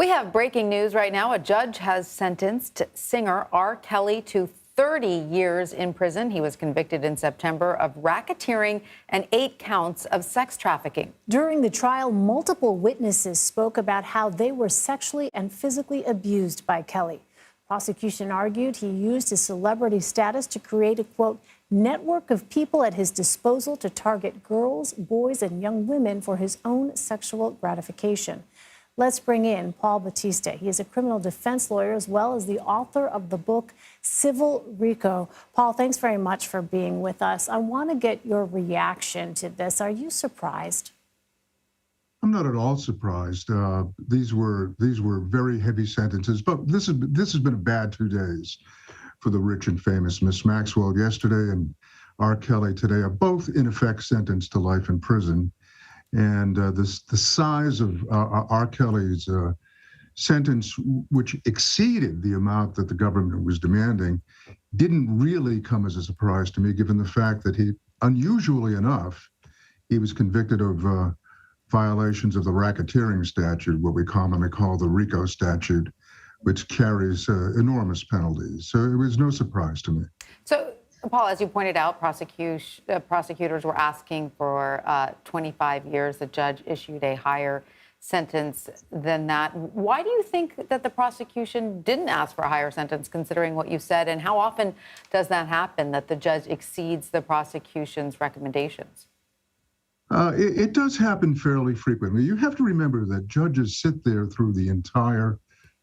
We have breaking news right now. A judge has sentenced singer R. Kelly to 30 years in prison. He was convicted in September of racketeering and 8 counts of sex trafficking. During the trial, multiple witnesses spoke about how they were sexually and physically abused by Kelly. Prosecution argued he used his celebrity status to create a, quote, network of people at his disposal to target girls, boys, and young women for his own sexual gratification. Let's bring in Paul Batista. He is a criminal defense lawyer as well as the author of the book Civil RICO. Paul, thanks very much for being with us. I want to get your reaction to this. Are you surprised? I'm not at all surprised. These were very heavy sentences, but this has been a bad 2 days for the rich and famous. Miss Maxwell yesterday and R. Kelly today are both in effect sentenced to life in prison. And the size of R. Kelly's sentence, which exceeded the amount that the government was demanding, didn't really come as a surprise to me, given the fact that he, unusually enough, he was convicted of violations of the racketeering statute, what we commonly call the RICO statute, which carries enormous penalties. So it was no surprise to me. So, Paul, as you pointed out, prosecutors were asking for 25 years. The judge issued a higher sentence than that. Why do you think that the prosecution didn't ask for a higher sentence, considering what you said? And how often does that happen, that the judge exceeds the prosecution's recommendations? It does happen fairly frequently. You have to remember that judges sit there through the entire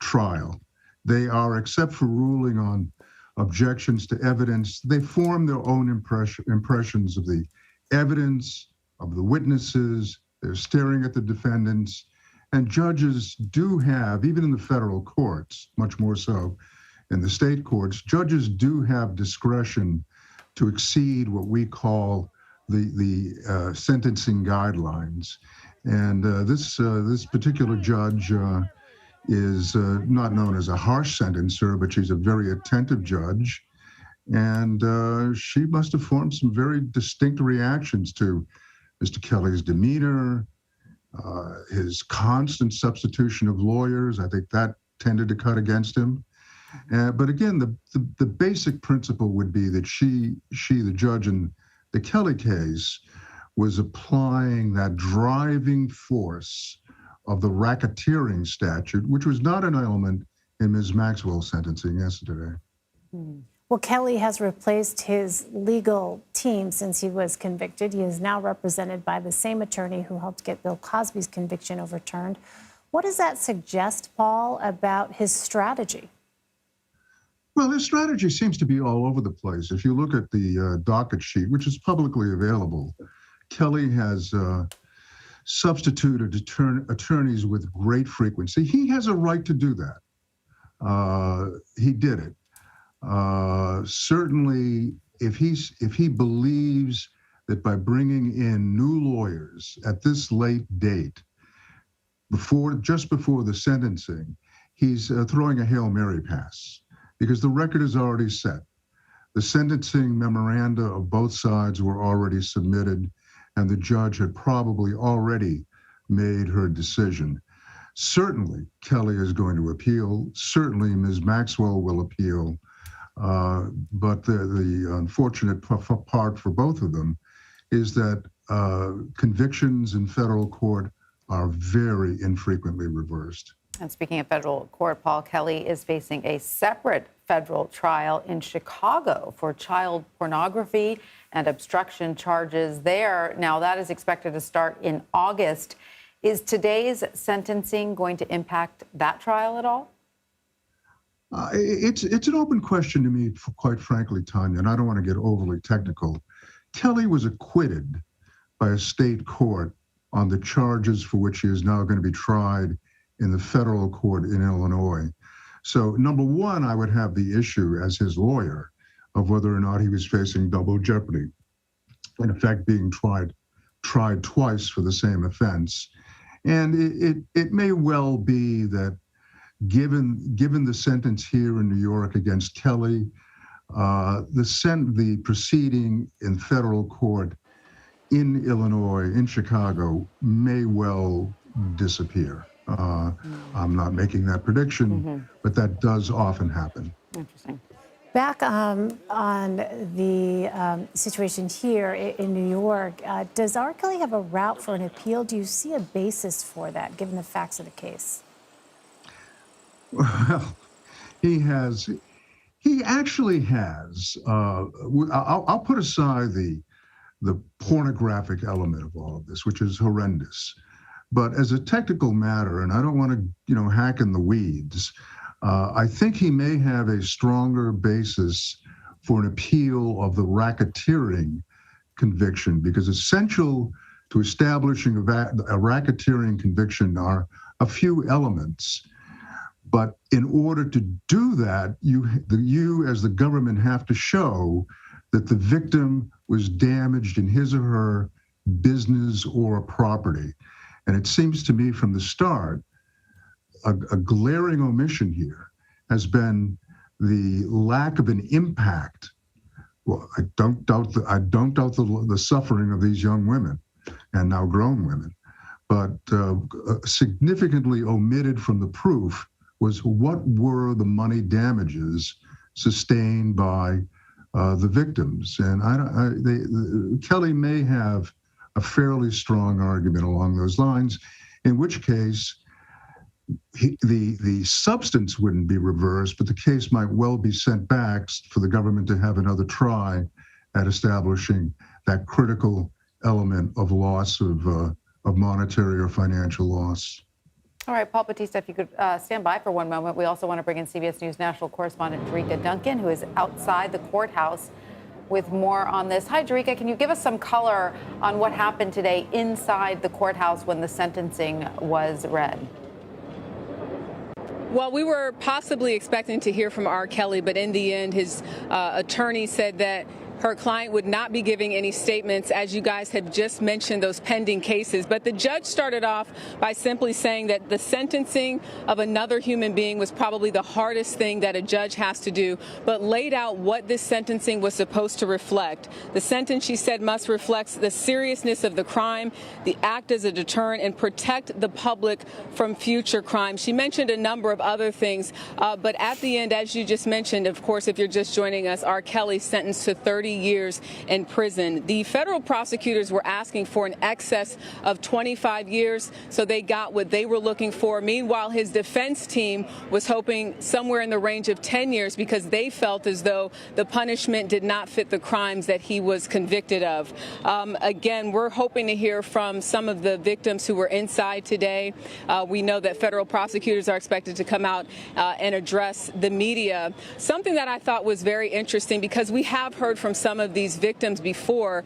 trial. They are, except for ruling on objections to evidence, they form their own impressions of the evidence, of the witnesses. They're staring at the defendants. And judges do have, even in the federal courts, much more so in the state courts, judges do have discretion to exceed what we call the sentencing guidelines. And this particular judge is not known as a harsh sentencer, but she's a very attentive judge. And she must have formed some very distinct reactions to Mr. Kelly's demeanor, his constant substitution of lawyers. I think that tended to cut against him. But again, the basic principle would be that she, the judge in the Kelly case, was applying that driving force of the racketeering statute, which was not an element in Ms. Maxwell's sentencing yesterday. Well, Kelly has replaced his legal team since he was convicted. He is now represented by the same attorney who helped get Bill Cosby's conviction overturned. What does that suggest, Paul, about his strategy? Well, his strategy seems to be all over the place. If you look at the docket sheet, which is publicly available, Kelly has substituted attorneys with great frequency. He has a right to do that. He did it. Certainly, if he believes that by bringing in new lawyers at this late date, just before the sentencing, he's throwing a Hail Mary pass, because the record is already set. The sentencing memoranda of both sides were already submitted, and the judge had probably already made her decision. Certainly, Kelly is going to appeal. Certainly, Ms. Maxwell will appeal. But the unfortunate part for both of them is that convictions in federal court are very infrequently reversed. And speaking of federal court, Paul, Kelly is facing a separate federal trial in Chicago for child pornography and obstruction charges there. Now, that is expected to start in August. Is today's sentencing going to impact that trial at all? It's an open question to me, quite frankly, Tanya, and I don't want to get overly technical. Kelly was acquitted by a state court on the charges for which he is now going to be tried in the federal court in Illinois. So, number one, I would have the issue as his lawyer of whether or not he was facing double jeopardy, in effect being tried twice for the same offense. And it may well be that given the sentence here in New York against Kelly, the proceeding in federal court in Illinois, in Chicago, may well disappear. I'm not making that prediction, but that does often happen. Interesting. Back on the situation here in New York, does R. Kelly have a route for an appeal? Do you see a basis for that, given the facts of the case? Well, he has. He actually has. I'll put aside the pornographic element of all of this, which is horrendous. But as a technical matter, and I don't want to, hack in the weeds, I think he may have a stronger basis for an appeal of the racketeering conviction, because essential to establishing a racketeering conviction are a few elements. But in order to do that, you as the government have to show that the victim was damaged in his or her business or property. And it seems to me from the start, a glaring omission here has been the lack of an impact. Well, I don't doubt the suffering of these young women and now grown women, but significantly omitted from the proof was what were the money damages sustained by the victims. And Kelly may have a fairly strong argument along those lines, in which case the substance wouldn't be reversed, but the case might well be sent back for the government to have another try at establishing that critical element of loss of monetary or financial loss. All right, Paul Batista, if you could stand by for one moment. We also want to bring in CBS News national correspondent Jerika Duncan, who is outside the courthouse with more on this. Hi, Jerika. Can you give us some color on what happened today inside the courthouse when the sentencing was read? Well, we were possibly expecting to hear from R. Kelly, but in the end, his attorney said that her client would not be giving any statements, as you guys have just mentioned, those pending cases. But the judge started off by simply saying that the sentencing of another human being was probably the hardest thing that a judge has to do, but laid out what this sentencing was supposed to reflect. The sentence, she said, must reflect the seriousness of the crime, the act as a deterrent, and protect the public from future crimes. She mentioned a number of other things, but at the end, as you just mentioned, of course, if you're just joining us, R. Kelly sentenced to 30 years in prison. The federal prosecutors were asking for an excess of 25 years, so they got what they were looking for. Meanwhile, his defense team was hoping somewhere in the range of 10 years because they felt as though the punishment did not fit the crimes that he was convicted of. Again, we're hoping to hear from some of the victims who were inside today. We know that federal prosecutors are expected to come out and address the media. Something that I thought was very interesting, because we have heard from some of these victims before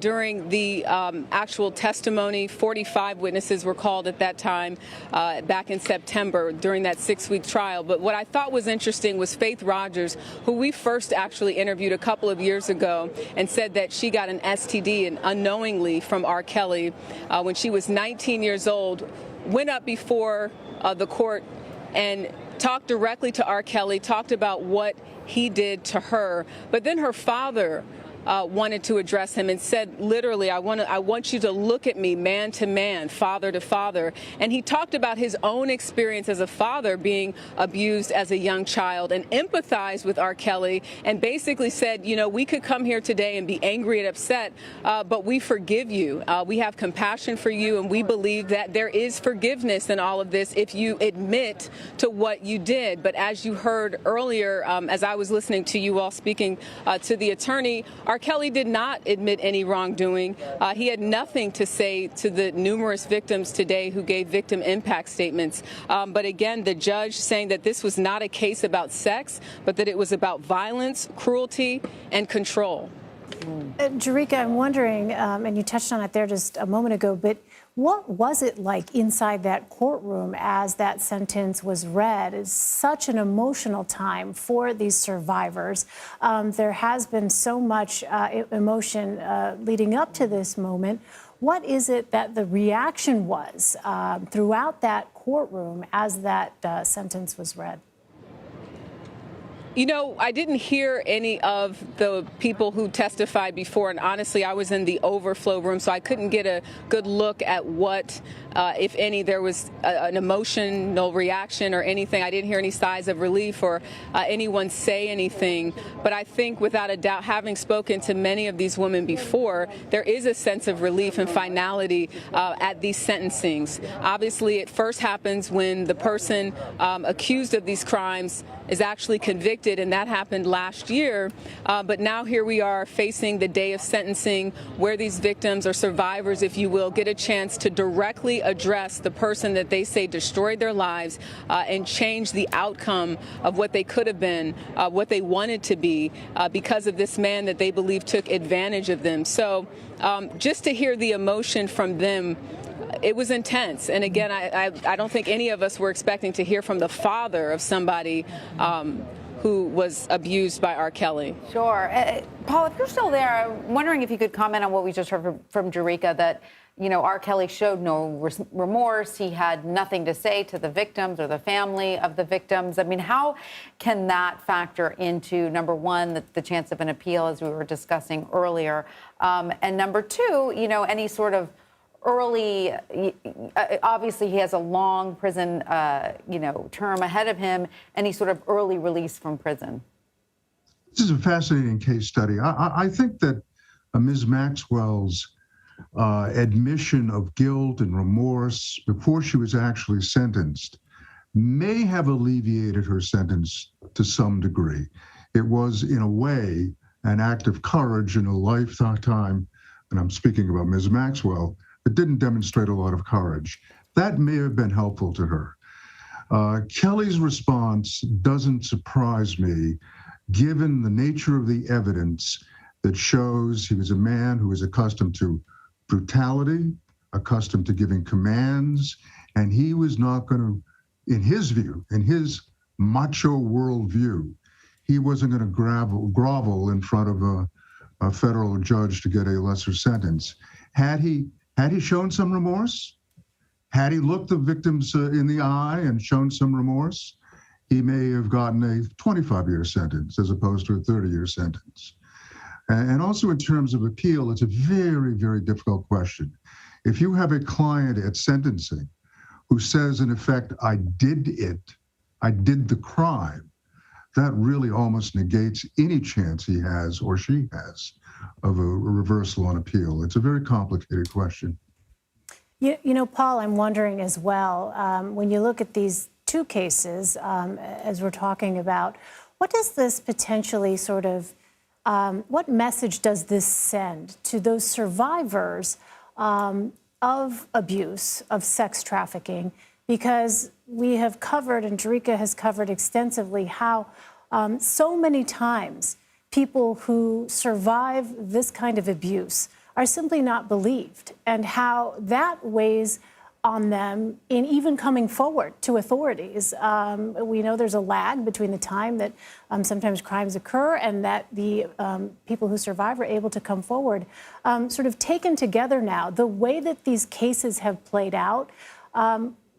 during the actual testimony. 45 witnesses were called at that time back in September during that 6-week trial. But what I thought was interesting was Faith Rogers, who we first actually interviewed a couple of years ago, and said that she got an STD and unknowingly from R. Kelly when she was 19 years old, went up before the court and talked directly to R. Kelly, talked about what he did to her. But then her father wanted to address him and said, literally, I want you to look at me man to man, father to father. And he talked about his own experience as a father being abused as a young child, and empathized with R. Kelly, and basically said, we could come here today and be angry and upset, but we forgive you. We have compassion for you, and we believe that there is forgiveness in all of this if you admit to what you did. But as you heard earlier, as I was listening to you all speaking to the attorney, R. Kelly did not admit any wrongdoing. He had nothing to say to the numerous victims today who gave victim impact statements. But again, the judge saying that this was not a case about sex, but that it was about violence, cruelty, and control. Jerika, I'm wondering, and you touched on it there just a moment ago, but what was it like inside that courtroom as that sentence was read? It's such an emotional time for these survivors. There has been so much emotion leading up to this moment. What is it that the reaction was throughout that courtroom as that sentence was read? You know, I didn't hear any of the people who testified before, and honestly, I was in the overflow room, so I couldn't get a good look at what, if any, there was an emotional reaction or anything. I didn't hear any sighs of relief or anyone say anything. But I think, without a doubt, having spoken to many of these women before, there is a sense of relief and finality at these sentencings. Obviously, it first happens when the person accused of these crimes is actually convicted, and that happened last year. But now here we are facing the day of sentencing, where these victims or survivors, if you will, get a chance to directly address the person that they say destroyed their lives and change the outcome of what they could have been, what they wanted to be, because of this man that they believe took advantage of them. So just to hear the emotion from them, it was intense. And again, I don't think any of us were expecting to hear from the father of somebody who was abused by R. Kelly. Sure. Paul, if you're still there, I'm wondering if you could comment on what we just heard from Jerika, that, you know, R. Kelly showed no remorse. He had nothing to say to the victims or the family of the victims. I mean, how can that factor into, number one, the chance of an appeal, as we were discussing earlier, and number two, you know, any sort of early, obviously he has a long prison, term ahead of him, any sort of early release from prison? This is a fascinating case study. I think that Ms. Maxwell's admission of guilt and remorse before she was actually sentenced may have alleviated her sentence to some degree. It was, in a way, an act of courage in a lifetime, and I'm speaking about Ms. Maxwell, that didn't demonstrate a lot of courage. That may have been helpful to her. Kelly's response doesn't surprise me, given the nature of the evidence that shows he was a man who was accustomed to brutality, accustomed to giving commands, and he was not going to, in his view, in his macho worldview, he wasn't going to grovel in front of a federal judge to get a lesser sentence. Had he shown some remorse? Had he looked the victims in the eye and shown some remorse? He may have gotten a 25-year sentence as opposed to a 30-year sentence. And also in terms of appeal, it's a very, very difficult question. If you have a client at sentencing who says, in effect, I did the crime, that really almost negates any chance he has or she has of a reversal on appeal. It's a very complicated question. You know, Paul, I'm wondering as well, when you look at these two cases, as we're talking about, what does this potentially sort of, what message does this send to those survivors of abuse, of sex trafficking? Because we have covered, and Jerika has covered extensively, how so many times people who survive this kind of abuse are simply not believed, and how that weighs on them in even coming forward to authorities. We know there's a lag between the time that sometimes crimes occur and that the people who survive are able to come forward. Sort of taken together now, the way that these cases have played out,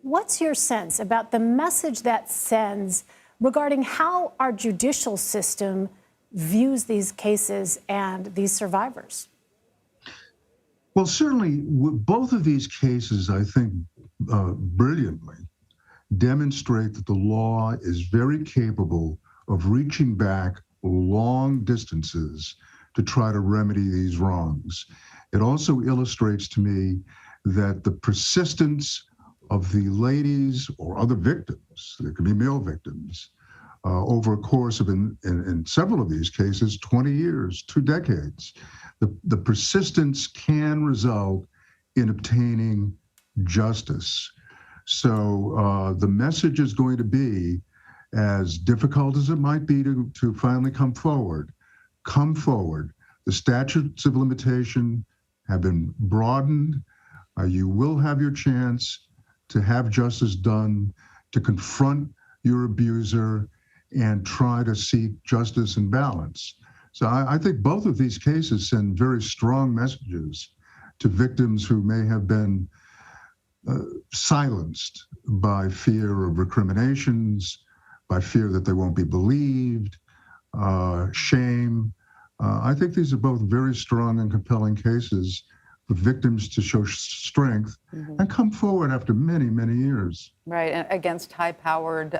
what's your sense about the message that sends regarding how our judicial system views these cases and these survivors? Well, certainly, both of these cases, I think, brilliantly demonstrate that the law is very capable of reaching back long distances to try to remedy these wrongs. It also illustrates to me that the persistence of the ladies or other victims, there could be male victims, over a course of, in several of these cases, 20 years, 2 decades, the persistence can result in obtaining justice. So the message is going to be, as difficult as it might be to finally come forward. The statutes of limitation have been broadened. You will have your chance to have justice done, to confront your abuser, and try to seek justice and balance. So I think both of these cases send very strong messages to victims who may have been silenced by fear of recriminations, by fear that they won't be believed, shame. I think these are both very strong and compelling cases for victims to show strength and come forward after many, many years. Right, and against high-powered